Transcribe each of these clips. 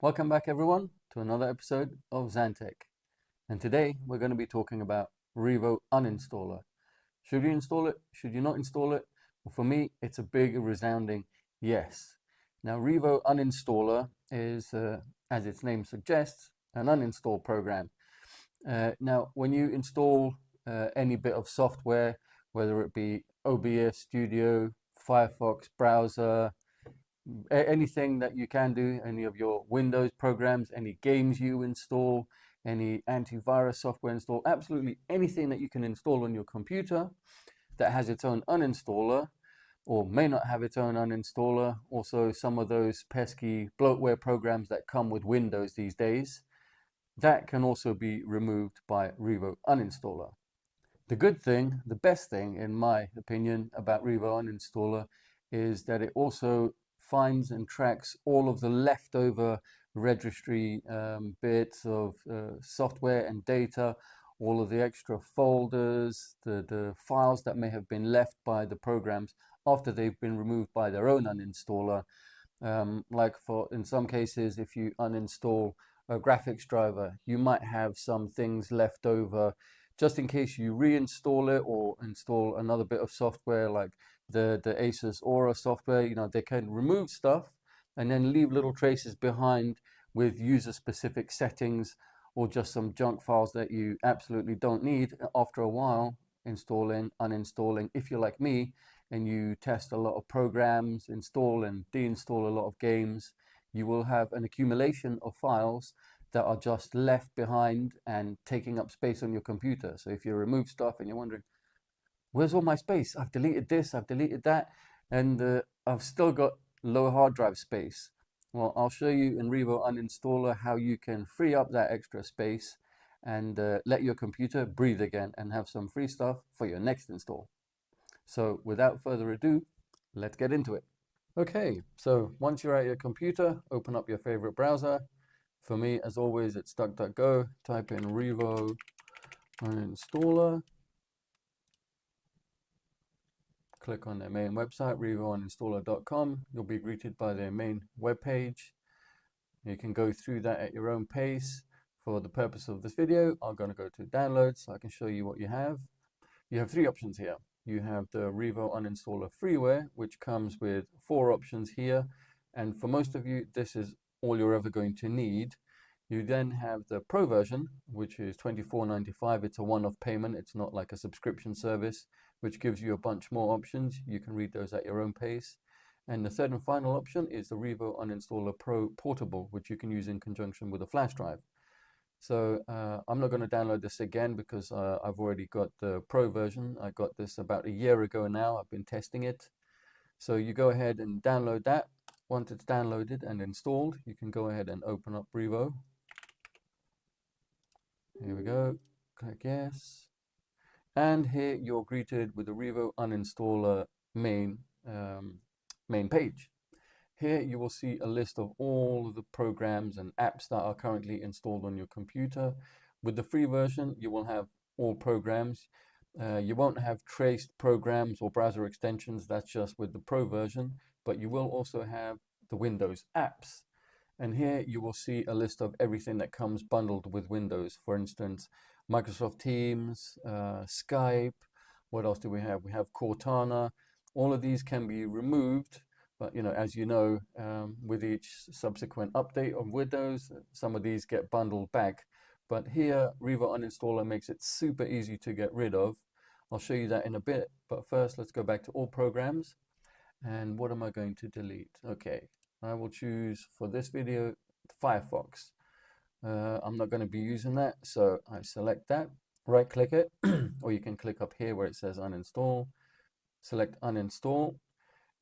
Welcome back everyone to another episode of XanTech. And today we're going to be talking about Revo Uninstaller. Should you install it? Should you not install it? Well, for me, it's a big resounding yes. Now, Revo Uninstaller is, as its name suggests, an uninstall program. Now, when you install any bit of software, whether it be OBS Studio, Firefox browser, anything that you can do, any of your Windows programs, any games you install, any antivirus software install, absolutely anything that you can install on your computer that has its own uninstaller or may not have its own uninstaller. Also, some of those pesky bloatware programs that come with Windows these days, that can also be removed by Revo Uninstaller. The good thing, the best thing, in my opinion, about Revo Uninstaller is that it also finds and tracks all of the leftover registry bits of software and data, all of the extra folders, the files that may have been left by the programs after they've been removed by their own uninstaller. Like in some cases, if you uninstall a graphics driver, you might have some things left over just in case you reinstall it or install another bit of software like the Asus Aura software. They can remove stuff and then leave little traces behind with user specific settings or just some junk files that you absolutely don't need. After a while, installing, uninstalling, if you're like me and you test a lot of programs, install and deinstall a lot of games, you will have an accumulation of files that are just left behind and taking up space on your computer. So if you remove stuff and you're wondering, where's all my space? I've deleted this, I've deleted that, and I've still got low hard drive space. Well, I'll show you in Revo Uninstaller how you can free up that extra space and let your computer breathe again and have some free stuff for your next install. So without further ado, let's get into it. Okay, so once you're at your computer, open up your favorite browser. For me, as always, it's DuckDuckGo. Type in Revo Uninstaller. Click on their main website, RevoUninstaller.com. You'll be greeted by their main web page. You can go through that at your own pace. For the purpose of this video, I'm going to go to downloads so I can show you what you have. You have three options here. You have the Revo Uninstaller freeware, which comes with 4 options here. And for most of you, this is all you're ever going to need. You then have the Pro version, which is $24.95. It's a one-off payment. It's not like a subscription service, which gives you a bunch more options. You can read those at your own pace. And the third and final option is the Revo Uninstaller Pro Portable, which you can use in conjunction with a flash drive. So I'm not going to download this again because I've already got the Pro version. I got this about a year ago now. I've been testing it. So you go ahead and download that. Once it's downloaded and installed, you can go ahead and open up Revo. Here we go. Click yes. And here you're greeted with the Revo Uninstaller main page. Here you will see a list of all of the programs and apps that are currently installed on your computer. With the free version, you will have all programs. You won't have traced programs or browser extensions. That's just with the Pro version. But you will also have the Windows apps. And here you will see a list of everything that comes bundled with Windows. For instance, Microsoft Teams, Skype. What else do we have? We have Cortana. All of these can be removed. But as you know, with each subsequent update of Windows, some of these get bundled back. But here, Revo Uninstaller makes it super easy to get rid of. I'll show you that in a bit. But first, let's go back to all programs. And what am I going to delete? Okay, I will choose for this video Firefox. I'm not going to be using that, so I select that, right click it, or you can click up here where it says uninstall, select uninstall.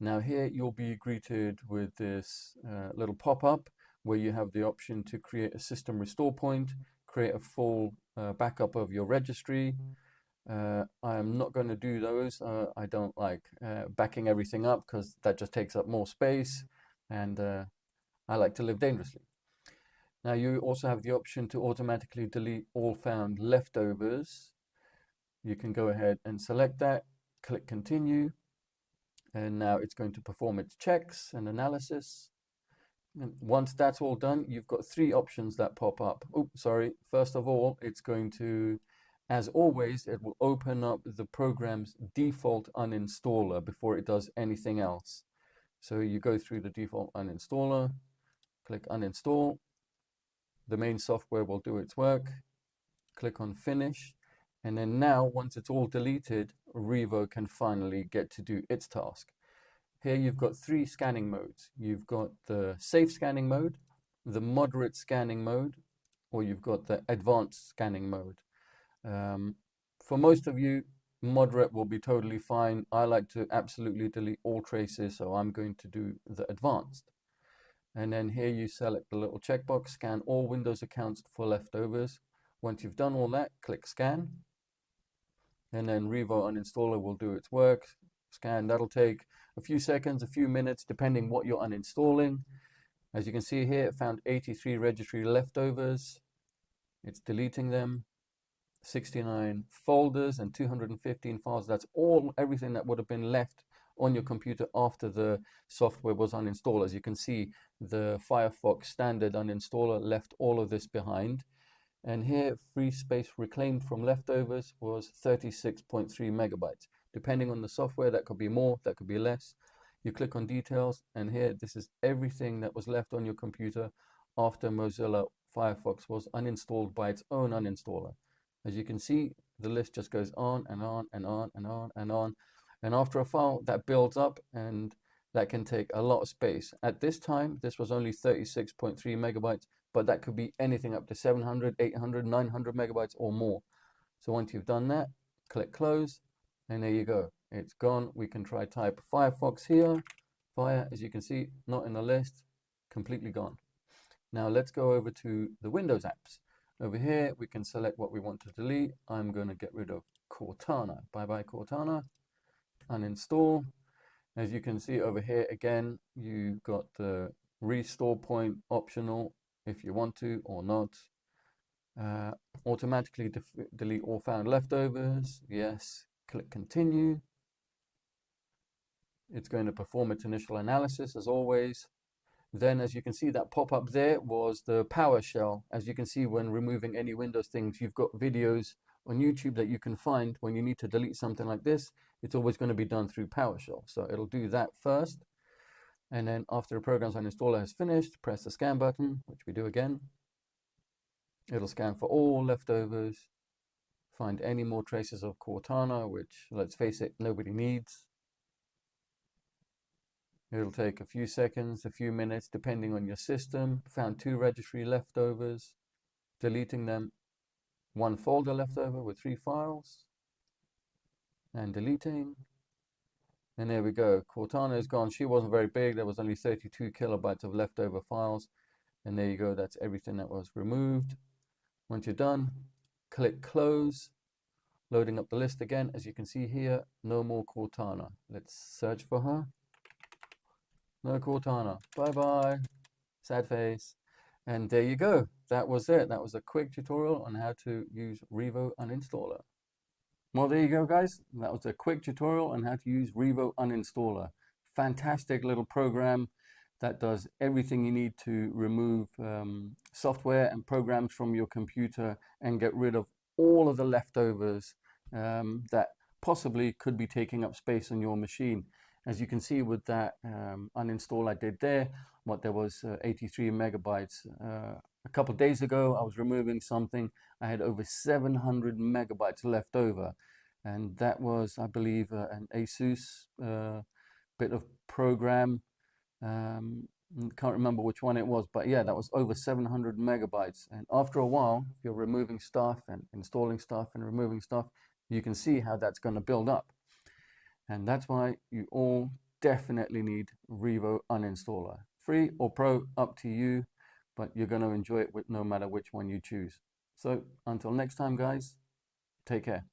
Now here you'll be greeted with this little pop-up where you have the option to create a system restore point, create a full backup of your registry. I'm not going to do those. I don't like backing everything up because that just takes up more space, and I like to live dangerously. Now you also have the option to automatically delete all found leftovers. You can go ahead and select that, click continue, and now it's going to perform its checks and analysis. And once that's all done, you've got three options that pop up. Oh, sorry. First of all, it's going to, as always, it will open up the program's default uninstaller before it does anything else. So you go through the default uninstaller, click uninstall. The main software will do its work. Click on finish. And then now, once it's all deleted, Revo can finally get to do its task. Here you've got three scanning modes. You've got the safe scanning mode, the moderate scanning mode, or you've got the advanced scanning mode. For most of you, moderate will be totally fine. I like to absolutely delete all traces, so I'm going to do the advanced. And then here you select the little checkbox, scan all Windows accounts for leftovers. Once you've done all that, click scan. And then Revo Uninstaller will do its work. Scan, that'll take a few seconds, a few minutes, depending what you're uninstalling. As you can see here, it found 83 registry leftovers. It's deleting them. 69 folders and 215 files. That's everything that would have been left on your computer after the software was uninstalled. As you can see, the Firefox standard uninstaller left all of this behind. And here, free space reclaimed from leftovers was 36.3 megabytes. Depending on the software, that could be more, that could be less. You click on details, and here, this is everything that was left on your computer after Mozilla Firefox was uninstalled by its own uninstaller. As you can see, the list just goes on and on and on and on and on. And after a file, that builds up, and that can take a lot of space. At this time, this was only 36.3 megabytes, but that could be anything up to 700, 800, 900 megabytes or more. So once you've done that, click close, and there you go. It's gone. We can try type Firefox here. Fire, as you can see, not in the list, completely gone. Now let's go over to the Windows apps. Over here, we can select what we want to delete. I'm going to get rid of Cortana. Bye-bye, Cortana. Uninstall. As you can see over here, again, you've got the restore point optional if you want to or not. Automatically delete all found leftovers. Yes. Click continue. It's going to perform its initial analysis as always. Then, as you can see, that pop-up there was the PowerShell. As you can see, when removing any Windows things, you've got videos on YouTube that you can find when you need to delete something like this. It's always going to be done through PowerShell. So it'll do that first. And then after the program's uninstaller has finished, press the scan button, which we do again. It'll scan for all leftovers, find any more traces of Cortana, which, let's face it, nobody needs. It'll take a few seconds, a few minutes, depending on your system. Found 2 registry leftovers, deleting them. 1 folder left over with 3 files, and deleting. And there we go. Cortana is gone. She wasn't very big. There was only 32 kilobytes of leftover files. And there you go. That's everything that was removed. Once you're done, click close. Loading up the list again. As you can see here, no more Cortana. Let's search for her. No Cortana. Bye-bye. Sad face. And there you go. That was it. That was a quick tutorial on how to use Revo Uninstaller. Well, there you go, guys. That was a quick tutorial on how to use Revo Uninstaller. Fantastic little program that does everything you need to remove software and programs from your computer and get rid of all of the leftovers that possibly could be taking up space on your machine. As you can see with that uninstall I did there, there was 83 megabytes. A couple of days ago, I was removing something. I had over 700 megabytes left over. And that was, I believe, an ASUS bit of program. Can't remember which one it was, but yeah, that was over 700 megabytes. And after a while, if you're removing stuff and installing stuff and removing stuff, you can see how that's going to build up. And that's why you all definitely need Revo Uninstaller. Free or pro, up to you, but you're going to enjoy it no matter which one you choose. So until next time, guys, take care.